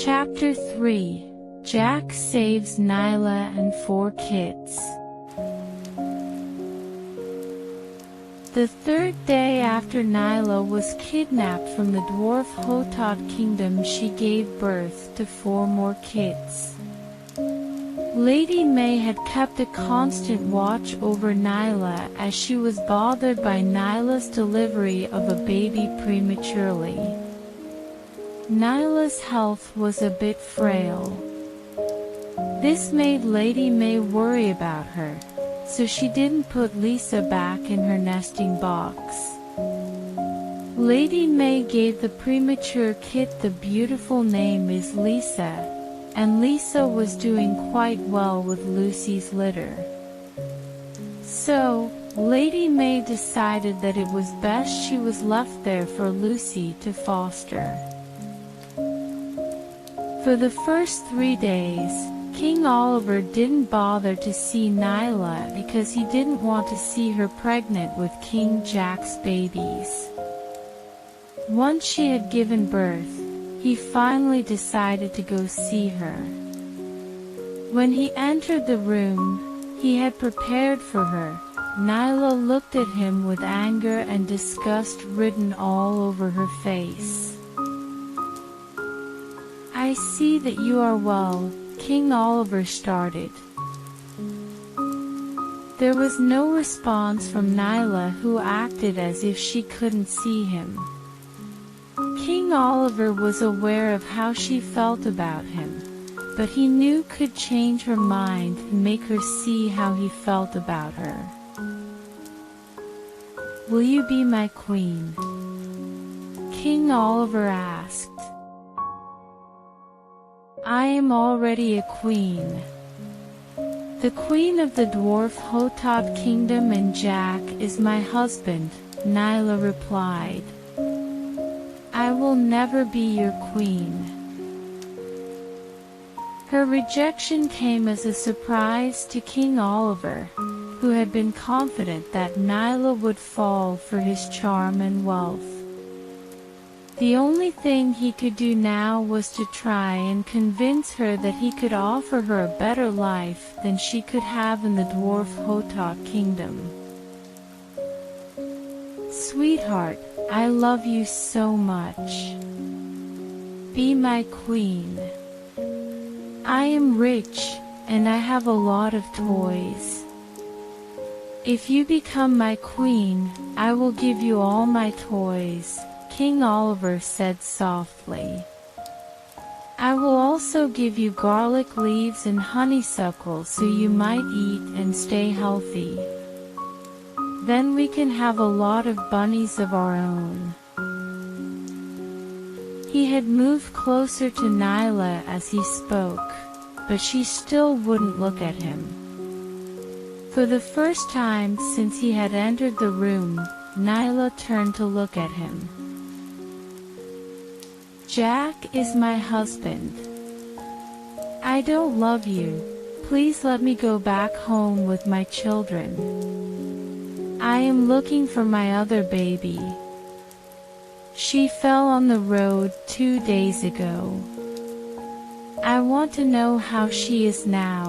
Chapter 3. Jack saves Nyla and 4 kids. The third day after Nyla was kidnapped from the Dwarf Hotot kingdom, she gave birth to 4 more kids. Lady May had kept a constant watch over Nyla as she was bothered by Nyla's delivery of a baby prematurely. Nyla's health was a bit frail. This made Lady May worry about her, so she didn't put Lisa back in her nesting box. Lady May gave the premature kid the beautiful name is Lisa, and Lisa was doing quite well with Lucy's litter. So, Lady May decided that it was best she was left there for Lucy to foster. For the first 3 days, King Oliver didn't bother to see Nyla because he didn't want to see her pregnant with King Jack's babies. Once she had given birth, he finally decided to go see her. When he entered the room he had prepared for her, Nyla looked at him with anger and disgust written all over her face. "I see that you are well," King Oliver started. There was no response from Nyla, who acted as if she couldn't see him. King Oliver was aware of how she felt about him, but he knew could change her mind and make her see how he felt about her. "Will you be my queen?" King Oliver asked. "I am already a queen. The queen of the Dwarf Hotot kingdom, and Jack is my husband," Nyla replied. "I will never be your queen." Her rejection came as a surprise to King Oliver, who had been confident that Nyla would fall for his charm and wealth. The only thing he could do now was to try and convince her that he could offer her a better life than she could have in the Dwarf Hotot kingdom. "Sweetheart, I love you so much. Be my queen. I am rich, and I have a lot of toys. If you become my queen, I will give you all my toys," King Oliver said softly. "I will also give you garlic leaves and honeysuckle so you might eat and stay healthy. Then we can have a lot of bunnies of our own." He had moved closer to Nyla as he spoke, but she still wouldn't look at him. For the first time since he had entered the room, Nyla turned to look at him. "Jack is my husband. I don't love you. Please let me go back home with my children. I am looking for my other baby. She fell on the road 2 days ago. I want to know how she is now,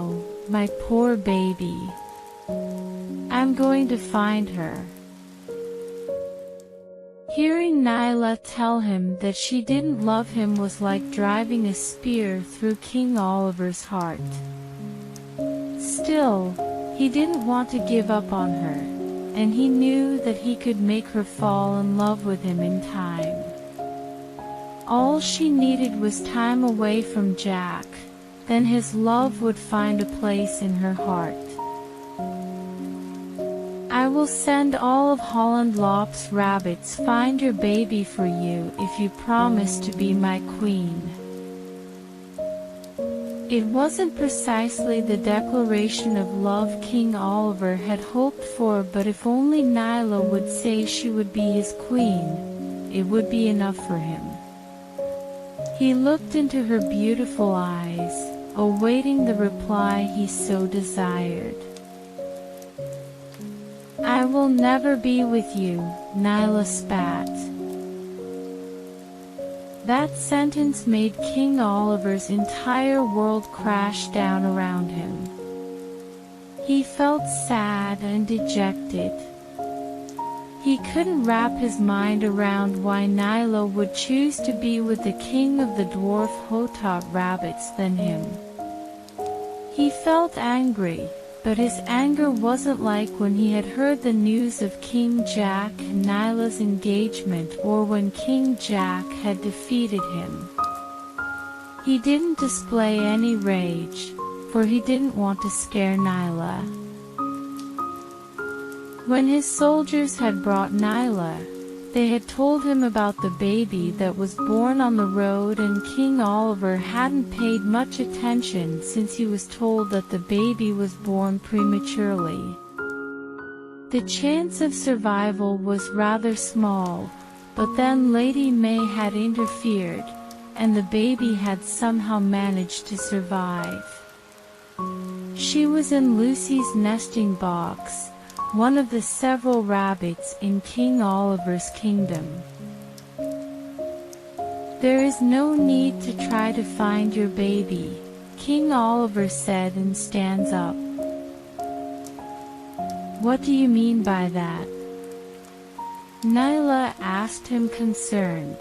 my poor baby. I'm going to find her." Hearing Nyla tell him that she didn't love him was like driving a spear through King Oliver's heart. Still, he didn't want to give up on her, and he knew that he could make her fall in love with him in time. All she needed was time away from Jack, then his love would find a place in her heart. "I will send all of Holland Lop's rabbits find your baby for you if you promise to be my queen." It wasn't precisely the declaration of love King Oliver had hoped for, but if only Nyla would say she would be his queen, it would be enough for him. He looked into her beautiful eyes, awaiting the reply he so desired. "I will never be with you," Nyla spat. That sentence made King Oliver's entire world crash down around him. He felt sad and dejected. He couldn't wrap his mind around why Nyla would choose to be with the king of the Dwarf Hotot rabbits than him. He felt angry, but his anger wasn't like when he had heard the news of King Jack and Nyla's engagement or when King Jack had defeated him. He didn't display any rage, for he didn't want to scare Nyla. When his soldiers had brought Nyla, they had told him about the baby that was born on the road, and King Oliver hadn't paid much attention since he was told that the baby was born prematurely. The chance of survival was rather small, but then Lady May had interfered, and the baby had somehow managed to survive. She was in Lucy's nesting box, one of the several rabbits in King Oliver's kingdom. "There is no need to try to find your baby," King Oliver said and stands up. "What do you mean by that?" Nyla asked him, concerned.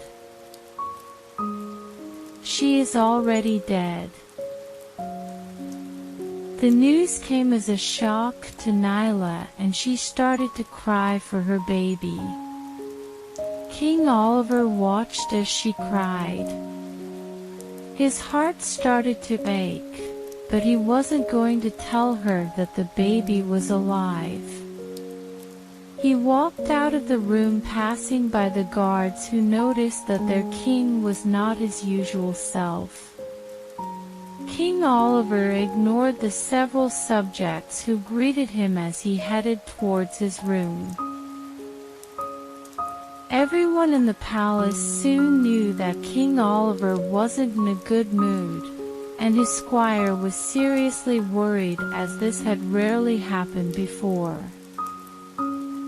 "She is already dead." The news came as a shock to Nyla, and she started to cry for her baby. King Oliver watched as she cried. His heart started to ache, but he wasn't going to tell her that the baby was alive. He walked out of the room, passing by the guards, who noticed that their king was not his usual self. King Oliver ignored the several subjects who greeted him as he headed towards his room. Everyone in the palace soon knew that King Oliver wasn't in a good mood, and his squire was seriously worried, as this had rarely happened before.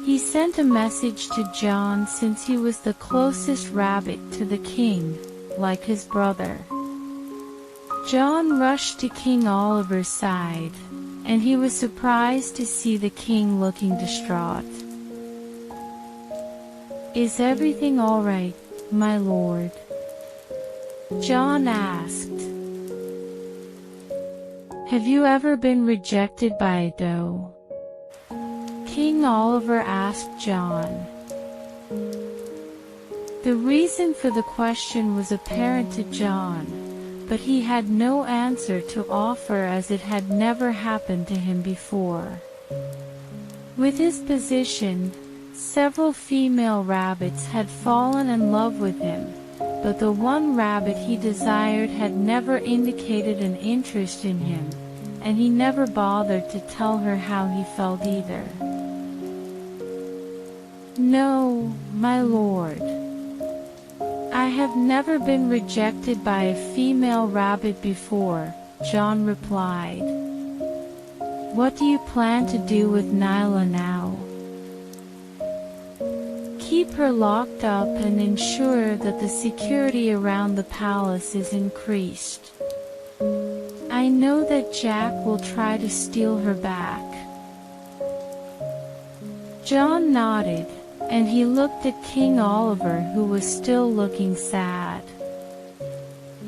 He sent a message to John, since he was the closest rabbit to the king, like his brother. John rushed to King Oliver's side, and he was surprised to see the king looking distraught. "Is everything all right, my lord?" John asked. "Have you ever been rejected by a doe?" King Oliver asked John. The reason for the question was apparent to John, but he had no answer to offer, as it had never happened to him before. With his position, several female rabbits had fallen in love with him, but the one rabbit he desired had never indicated an interest in him, and he never bothered to tell her how he felt either. "No, my lord. I have never been rejected by a female rabbit before," John replied. "What do you plan to do with Nyla now?" "Keep her locked up and ensure that the security around the palace is increased. I know that Jack will try to steal her back." John nodded, and he looked at King Oliver, who was still looking sad.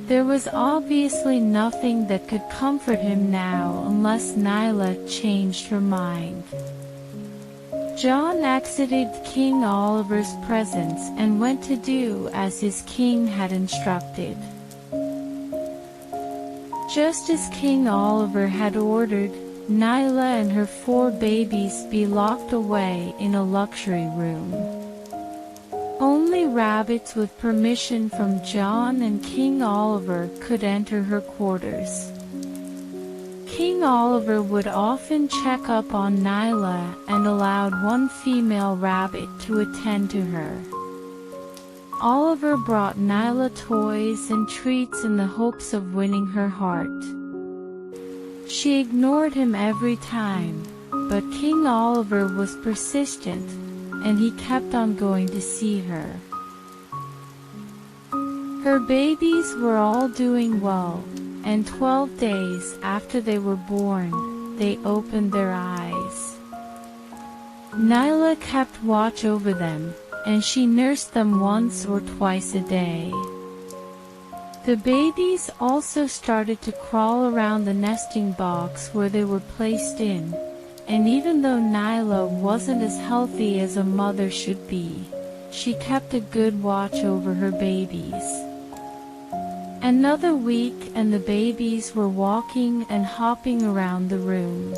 There was obviously nothing that could comfort him now unless Nyla changed her mind. John exited King Oliver's presence and went to do as his king had instructed. Just as King Oliver had ordered, Nyla and her 4 babies be locked away in a luxury room. Only rabbits with permission from John and King Oliver could enter her quarters. King Oliver would often check up on Nyla and allowed one female rabbit to attend to her. Oliver brought Nyla toys and treats in the hopes of winning her heart. She ignored him every time, but King Oliver was persistent, and he kept on going to see her. Her babies were all doing well, and 12 days after they were born, they opened their eyes. Nyla kept watch over them, and she nursed them once or twice a day. The babies also started to crawl around the nesting box where they were placed in, and even though Nyla wasn't as healthy as a mother should be, she kept a good watch over her babies. Another week and the babies were walking and hopping around the room.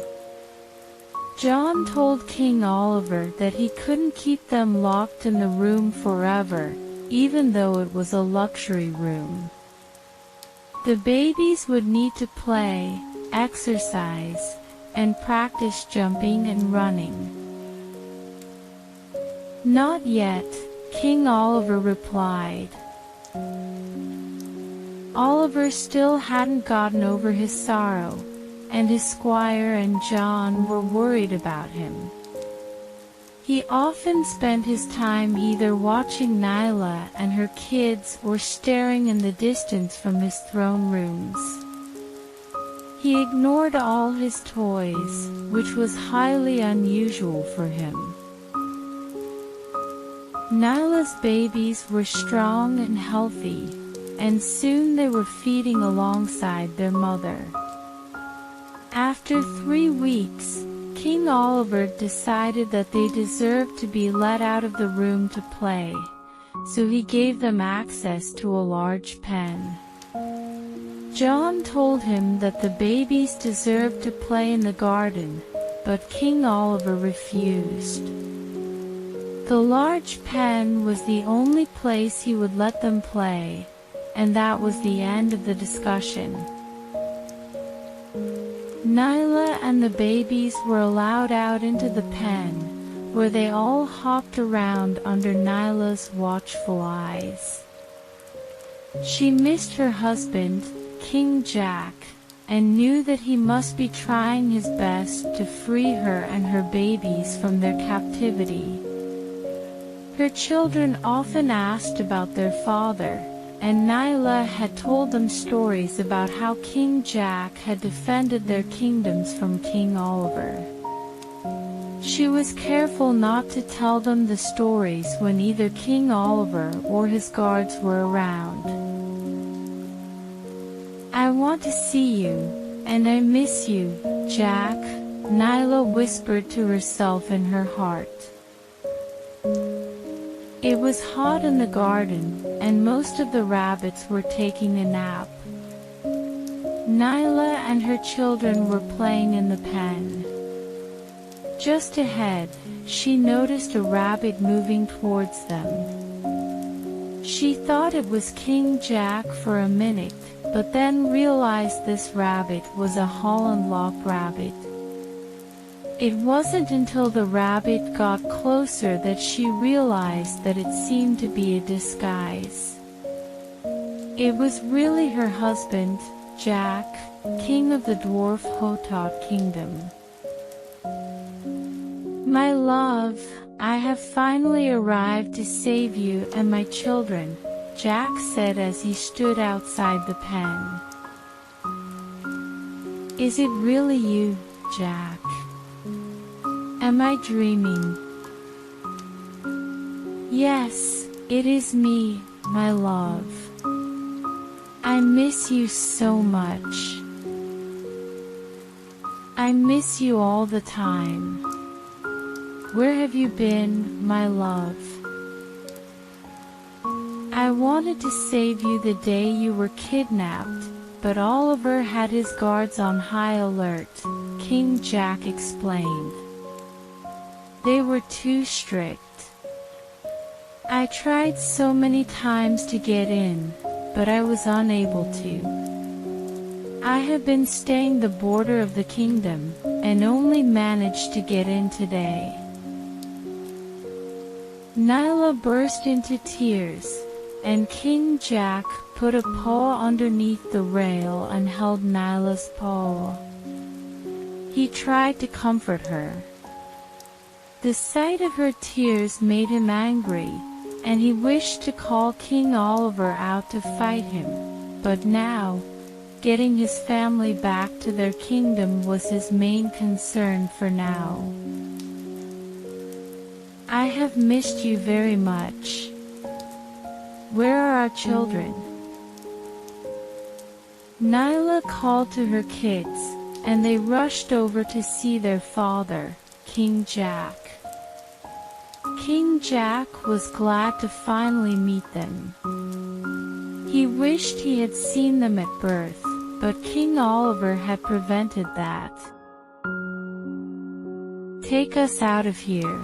John told King Oliver that he couldn't keep them locked in the room forever, even though it was a luxury room. The babies would need to play, exercise, and practice jumping and running. "Not yet," King Oliver replied. Oliver still hadn't gotten over his sorrow, and his squire and John were worried about him. He often spent his time either watching Nyla and her kids or staring in the distance from his throne rooms. He ignored all his toys, which was highly unusual for him. Nyla's babies were strong and healthy, and soon they were feeding alongside their mother. After 3 weeks, King Oliver decided that they deserved to be let out of the room to play, so he gave them access to a large pen. John told him that the babies deserved to play in the garden, but King Oliver refused. The large pen was the only place he would let them play, and that was the end of the discussion. Nyla and the babies were allowed out into the pen, where they all hopped around under Nyla's watchful eyes. She missed her husband, King Jack, and knew that he must be trying his best to free her and her babies from their captivity. Her children often asked about their father, and Nyla had told them stories about how King Jack had defended their kingdoms from King Oliver. She was careful not to tell them the stories when either King Oliver or his guards were around. "I want to see you, and I miss you, Jack," Nyla whispered to herself in her heart. It was hot in the garden, and most of the rabbits were taking a nap. Nyla and her children were playing in the pen. Just ahead, she noticed a rabbit moving towards them. She thought it was King Jack for a minute, but then realized this rabbit was a Holland rabbit. It wasn't until the rabbit got closer that she realized that it seemed to be a disguise. It was really her husband, Jack, king of the Dwarf Hotot kingdom. "My love, I have finally arrived to save you and my children," Jack said as he stood outside the pen. "Is it really you, Jack? Am I dreaming?" "Yes, it is me, my love. I miss you so much. I miss you all the time. Where have you been, my love? I wanted to save you the day you were kidnapped, but Oliver had his guards on high alert," King Jack explained. "They were too strict. I tried so many times to get in, but I was unable to. I have been staying the border of the kingdom, and only managed to get in today." Nyla burst into tears, and King Jack put a paw underneath the rail and held Nyla's paw. He tried to comfort her. The sight of her tears made him angry, and he wished to call King Oliver out to fight him, but now, getting his family back to their kingdom was his main concern for now. "I have missed you very much. Where are our children?" Nyla called to her kids, and they rushed over to see their father, King Jack. King Jack was glad to finally meet them. He wished he had seen them at birth, but King Oliver had prevented that. "Take us out of here.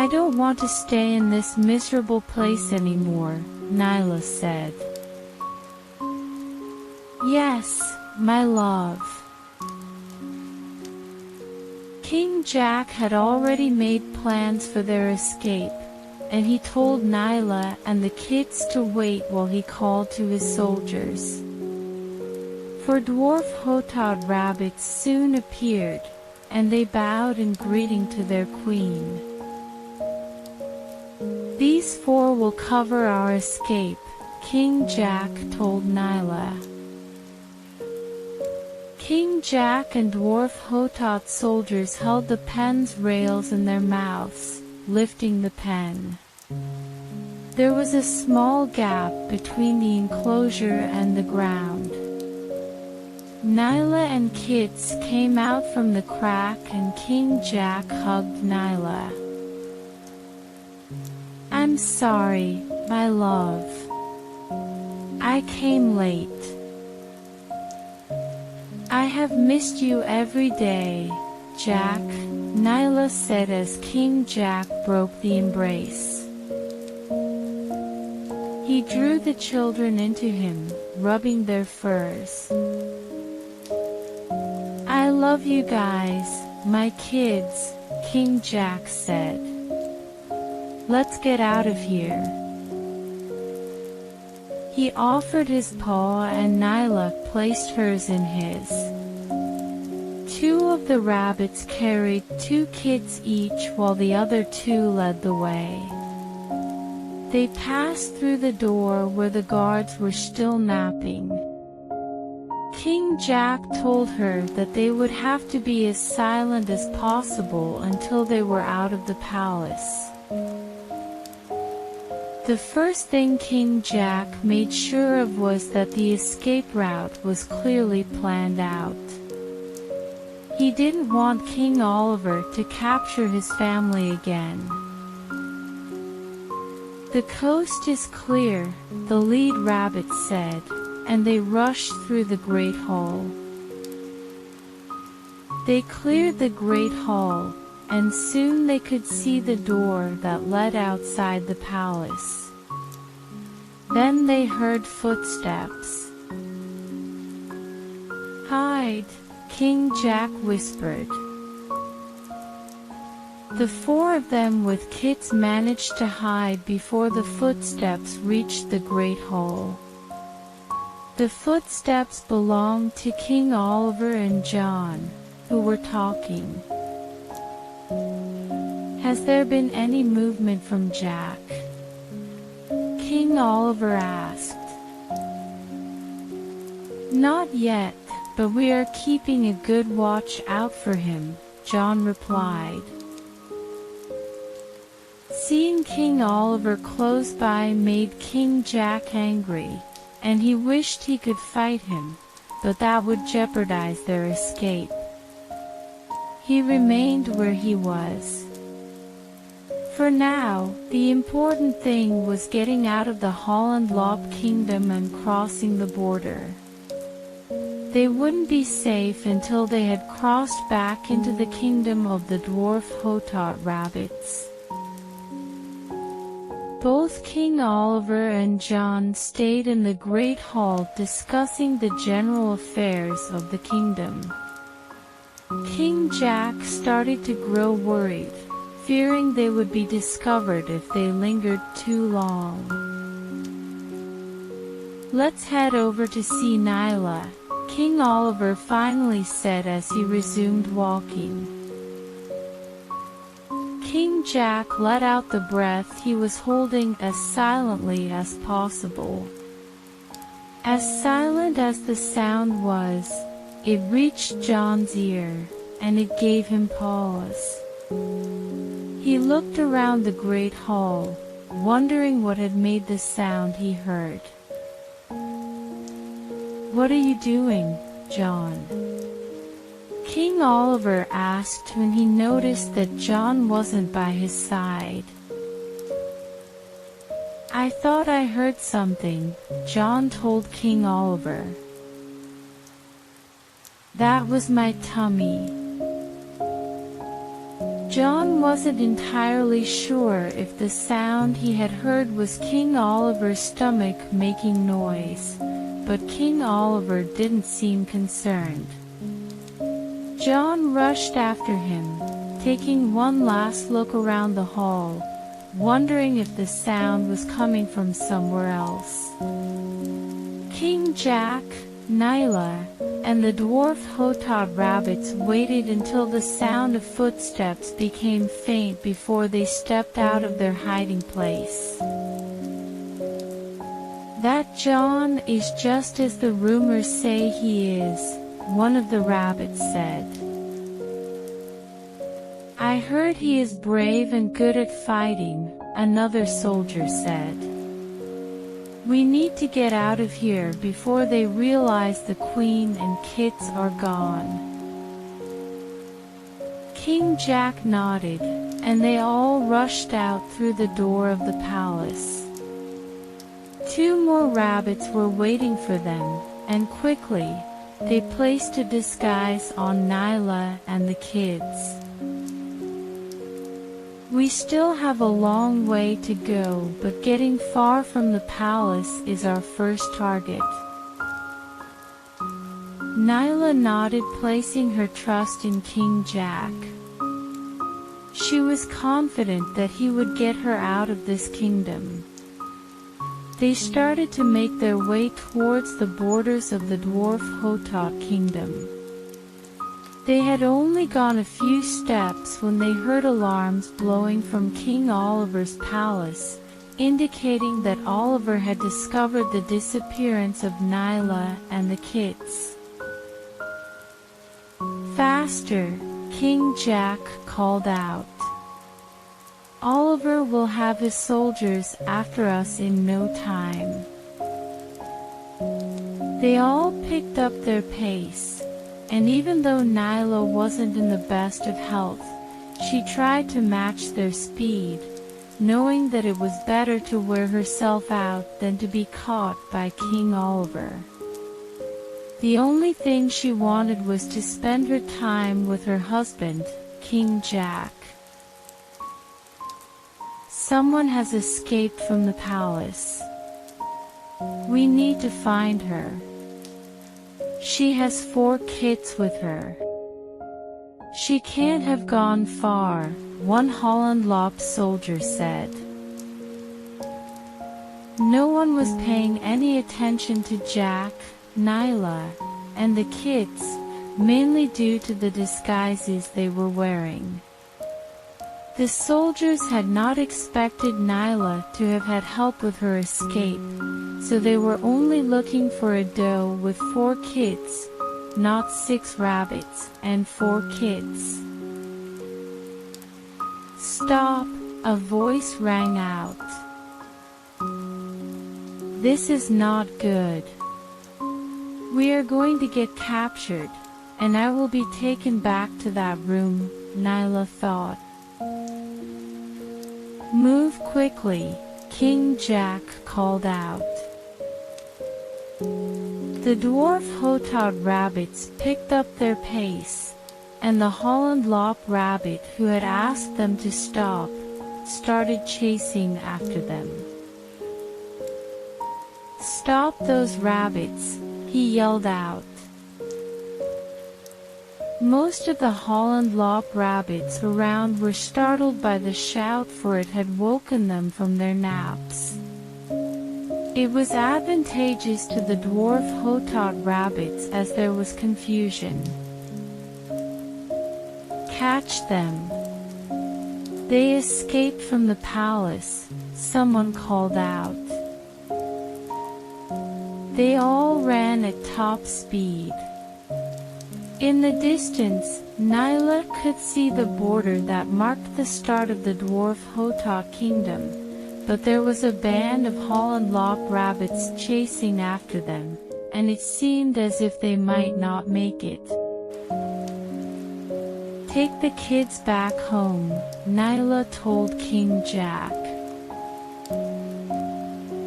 I don't want to stay in this miserable place anymore," Nyla said. "Yes, my love." King Jack had already made plans for their escape, and he told Nyla and the kids to wait while he called to his soldiers. For Dwarf Hotot rabbits soon appeared, and they bowed in greeting to their queen. "These 4 will cover our escape," King Jack told Nyla. King Jack and Dwarf Hotot soldiers held the pen's rails in their mouths, lifting the pen. There was a small gap between the enclosure and the ground. Nyla and kids came out from the crack and King Jack hugged Nyla. "I'm sorry, my love. I came late. I have missed you every day, Jack," Nyla said as King Jack broke the embrace. He drew the children into him, rubbing their furs. "I love you guys, my kids," King Jack said. "Let's get out of here." He offered his paw and Nyla placed hers in his. 2 of the rabbits carried 2 kids each while the other 2 led the way. They passed through the door where the guards were still napping. King Jack told her that they would have to be as silent as possible until they were out of the palace. The first thing King Jack made sure of was that the escape route was clearly planned out. He didn't want King Oliver to capture his family again. "The coast is clear," the lead rabbit said, and they rushed through the Great Hall. They cleared the Great Hall, and soon they could see the door that led outside the palace. Then they heard footsteps. "Hide," King Jack whispered. The 4 of them with kids managed to hide before the footsteps reached the Great Hall. The footsteps belonged to King Oliver and John, who were talking. "Has there been any movement from Jack?" King Oliver asked. "Not yet, but we are keeping a good watch out for him," John replied. Seeing King Oliver close by made King Jack angry, and he wished he could fight him, but that would jeopardize their escape. He remained where he was. For now, the important thing was getting out of the Holland Kingdom and crossing the border. They wouldn't be safe until they had crossed back into the kingdom of the Dwarf Hotot rabbits. Both King Oliver and John stayed in the Great Hall discussing the general affairs of the kingdom. King Jack started to grow worried, fearing they would be discovered if they lingered too long. "Let's head over to see Nyla," King Oliver finally said as he resumed walking. King Jack let out the breath he was holding as silently as possible. As silent as the sound was, it reached John's ear, and it gave him pause. He looked around the great hall, wondering what had made the sound he heard. "What are you doing, John?" King Oliver asked when he noticed that John wasn't by his side. "I thought I heard something," John told King Oliver. "That was my tummy." John wasn't entirely sure if the sound he had heard was King Oliver's stomach making noise, but King Oliver didn't seem concerned. John rushed after him, taking one last look around the hall, wondering if the sound was coming from somewhere else. King Jack, Nyla, and the Dwarf Hotot rabbits waited until the sound of footsteps became faint before they stepped out of their hiding place. "That John is just as the rumors say he is," one of the rabbits said. "I heard he is brave and good at fighting," another soldier said. "We need to get out of here before they realize the queen and kits are gone." King Jack nodded, and they all rushed out through the door of the palace. 2 more rabbits were waiting for them, and quickly, they placed a disguise on Nyla and the kids. "We still have a long way to go, but getting far from the palace is our first target." Nyla nodded, placing her trust in King Jack. She was confident that he would get her out of this kingdom. They started to make their way towards the borders of the Dwarf Hotot kingdom. They had only gone a few steps when they heard alarms blowing from King Oliver's palace, indicating that Oliver had discovered the disappearance of Nyla and the kits. "Faster!" King Jack called out. "Oliver will have his soldiers after us in no time." They all picked up their pace, and even though Nyla wasn't in the best of health, she tried to match their speed, knowing that it was better to wear herself out than to be caught by King Oliver. The only thing she wanted was to spend her time with her husband, King Jack. "Someone has escaped from the palace. We need to find her. She has 4 kits with her. She can't have gone far," one Holland soldier said. No one was paying any attention to Jack, Nyla, and the kits, mainly due to the disguises they were wearing. The soldiers had not expected Nyla to have had help with her escape, so they were only looking for a doe with 4 kits, not 6 rabbits and 4 kits. "Stop!" a voice rang out. "This is not good. We are going to get captured, and I will be taken back to that room," Nyla thought. "Move quickly," King Jack called out. The Dwarf Hotot rabbits picked up their pace, and the Holland rabbit who had asked them to stop, started chasing after them. "Stop those rabbits," he yelled out. Most of the Holland rabbits around were startled by the shout, for it had woken them from their naps. It was advantageous to the Dwarf Hotot rabbits as there was confusion. "Catch them!" They escaped from the palace, someone called out. They all ran at top speed. In the distance, Nyla could see the border that marked the start of the Dwarf Hotot kingdom, but there was a band of Holland rabbits chasing after them, and it seemed as if they might not make it. Take the kids back home, Nyla told King Jack.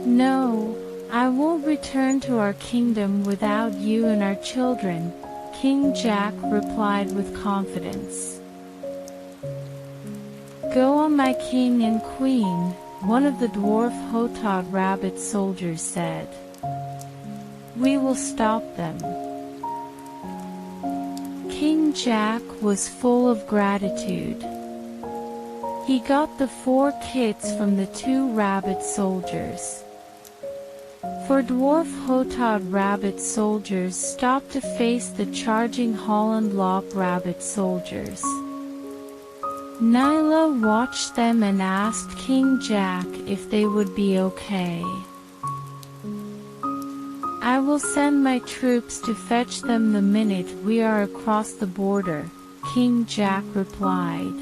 No, I won't return to our kingdom without you and our children, King Jack replied with confidence. Go on, my king and queen, one of the Dwarf Hotot rabbit soldiers said. We will stop them. King Jack was full of gratitude. He got the 4 kids from the 2 rabbit soldiers. For Dwarf Hotot rabbit soldiers stopped to face the charging Holland rabbit soldiers. Nyla watched them and asked King Jack if they would be okay. I will send my troops to fetch them the minute we are across the border, King Jack replied.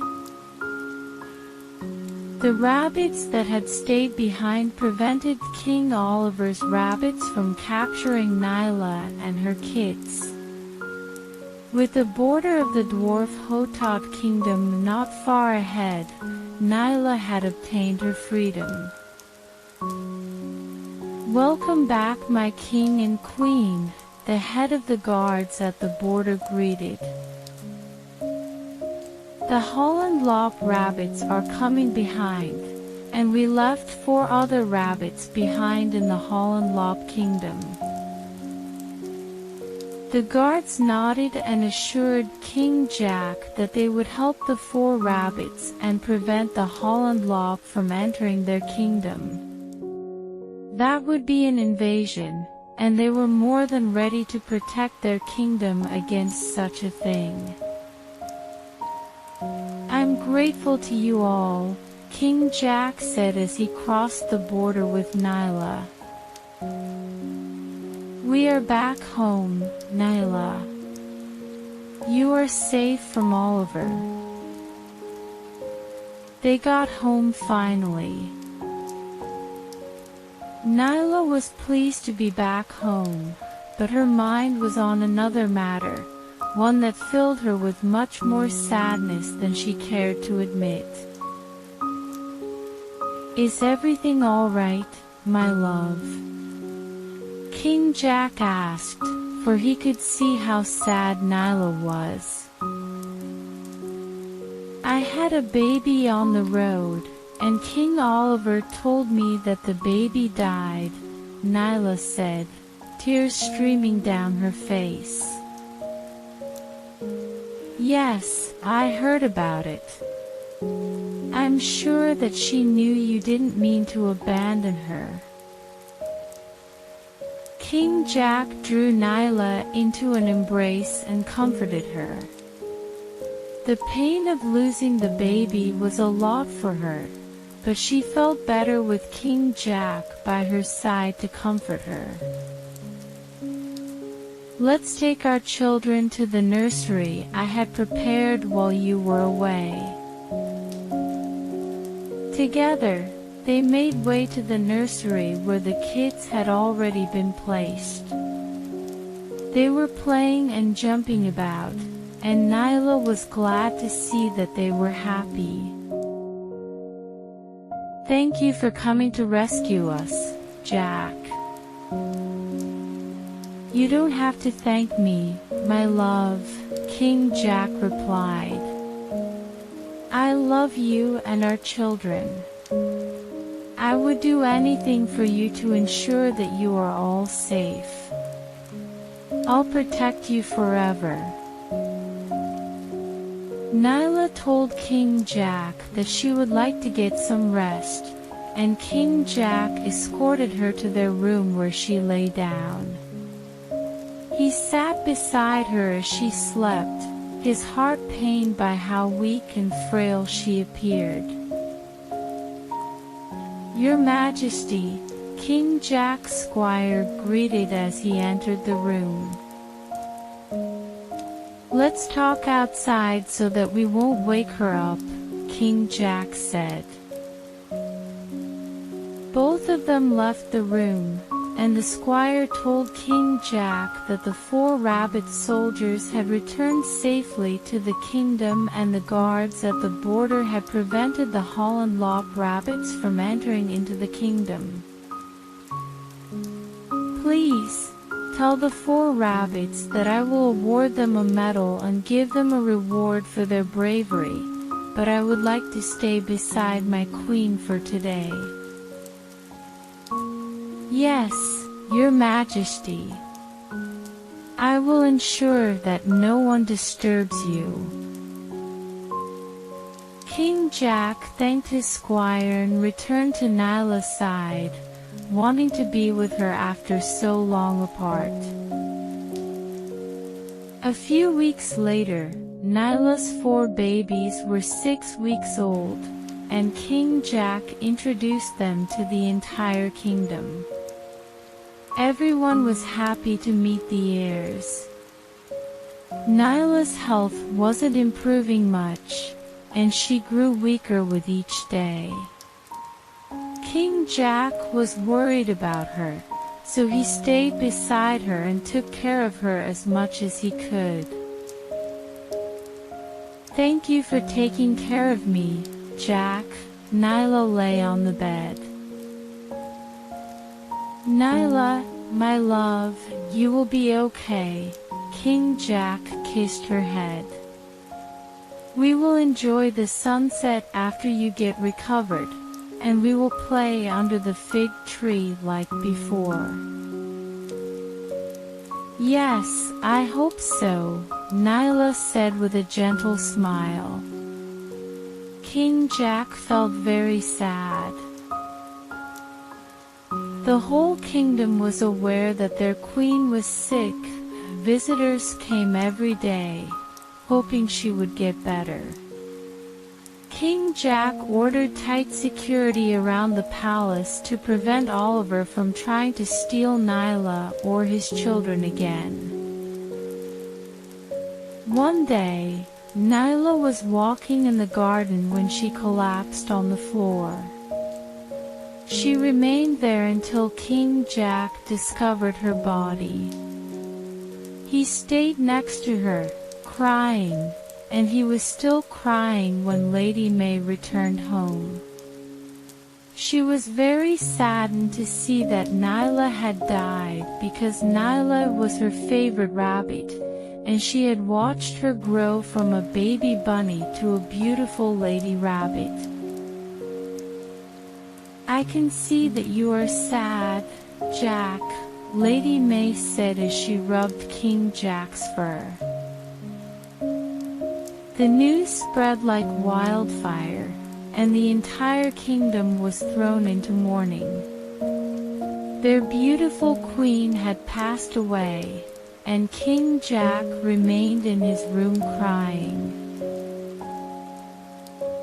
The rabbits that had stayed behind prevented King Oliver's rabbits from capturing Nyla and her kids. With the border of the Dwarf Hotot kingdom not far ahead, Nyla had obtained her freedom. Welcome back, my king and queen, the head of the guards at the border greeted. The Holland rabbits are coming behind, and we left 4 other rabbits behind in the Holland kingdom. The guards nodded and assured King Jack that they would help the 4 rabbits and prevent the Holland from entering their kingdom. That would be an invasion, and they were more than ready to protect their kingdom against such a thing. I'm grateful to you all, King Jack said as he crossed the border with Nyla. We are back home, Nyla. You are safe from Oliver. They got home finally. Nyla was pleased to be back home, but her mind was on another matter, one that filled her with much more sadness than she cared to admit. Is everything all right, my love? King Jack asked, for he could see how sad Nyla was. I had a baby on the road, and King Oliver told me that the baby died, Nyla said, tears streaming down her face. Yes, I heard about it. I'm sure that she knew you didn't mean to abandon her. King Jack drew Nyla into an embrace and comforted her. The pain of losing the baby was a lot for her, but she felt better with King Jack by her side to comfort her. Let's take our children to the nursery I had prepared while you were away. Together, they made way to the nursery where the kids had already been placed. They were playing and jumping about, and Nyla was glad to see that they were happy. Thank you for coming to rescue us, Jack. You don't have to thank me, my love, King Jack replied. I love you and our children. I would do anything for you to ensure that you are all safe. I'll protect you forever. Nyla told King Jack that she would like to get some rest, and King Jack escorted her to their room where she lay down. He sat beside her as she slept, his heart pained by how weak and frail she appeared. "Your Majesty," King Jack's squire greeted as he entered the room. "Let's talk outside so that we won't wake her up," King Jack said. Both of them left the room, and the squire told King Jack that the 4 rabbit soldiers had returned safely to the kingdom and the guards at the border had prevented the Holland rabbits from entering into the kingdom. "Please, tell the 4 rabbits that I will award them a medal and give them a reward for their bravery, but I would like to stay beside my queen for today." "Yes, Your Majesty. I will ensure that no one disturbs you." King Jack thanked his squire and returned to Nyla's side, wanting to be with her after so long apart. A few weeks later, Nyla's 4 babies were 6 weeks old, and King Jack introduced them to the entire kingdom. Everyone was happy to meet the heirs. Nyla's health wasn't improving much, and she grew weaker with each day. King Jack was worried about her, so he stayed beside her and took care of her as much as he could. "Thank you for taking care of me, Jack." Nyla lay on the bed. "Nyla, my love, you will be okay." King Jack kissed her head. "We will enjoy the sunset after you get recovered, and we will play under the fig tree like before." "Yes, I hope so," Nyla said with a gentle smile. King Jack felt very sad. The whole kingdom was aware that their queen was sick. Visitors came every day, hoping she would get better. King Jack ordered tight security around the palace to prevent Oliver from trying to steal Nyla or his children again. One day, Nyla was walking in the garden when she collapsed on the floor. She remained there until King Jack discovered her body. He stayed next to her, crying, and he was still crying when Lady May returned home. She was very saddened to see that Nyla had died because Nyla was her favorite rabbit, and she had watched her grow from a baby bunny to a beautiful lady rabbit. "I can see that you are sad, Jack," Lady May said as she rubbed King Jack's fur. The news spread like wildfire, and the entire kingdom was thrown into mourning. Their beautiful queen had passed away, and King Jack remained in his room crying.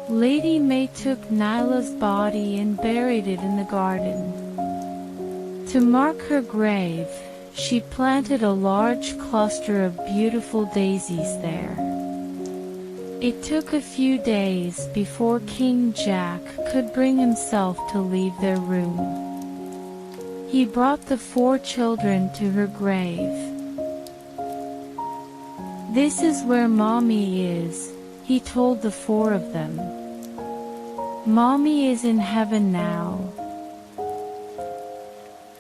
Lady May took Nyla's body and buried it in the garden. To mark her grave, she planted a large cluster of beautiful daisies there. It took a few days before King Jack could bring himself to leave their room. He brought the 4 children to her grave. "This is where Mommy is," he told the 4 of them. "Mommy is in heaven now."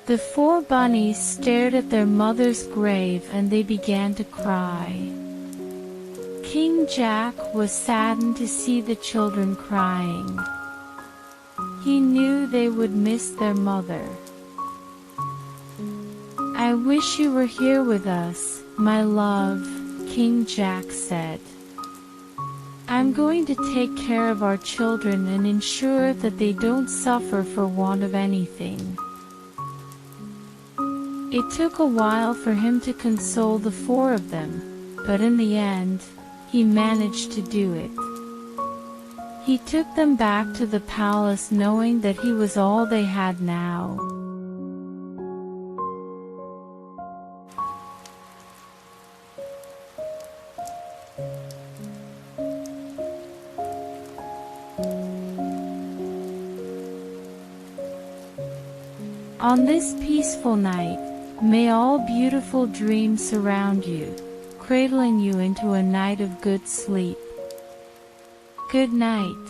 The 4 bunnies stared at their mother's grave and they began to cry. King Jack was saddened to see the children crying. He knew they would miss their mother. "I wish you were here with us, my love," King Jack said. "I'm going to take care of our children and ensure that they don't suffer for want of anything." It took a while for him to console the 4 of them, but in the end, he managed to do it. He took them back to the palace knowing that he was all they had now. On this peaceful night, may all beautiful dreams surround you, cradling you into a night of good sleep. Good night.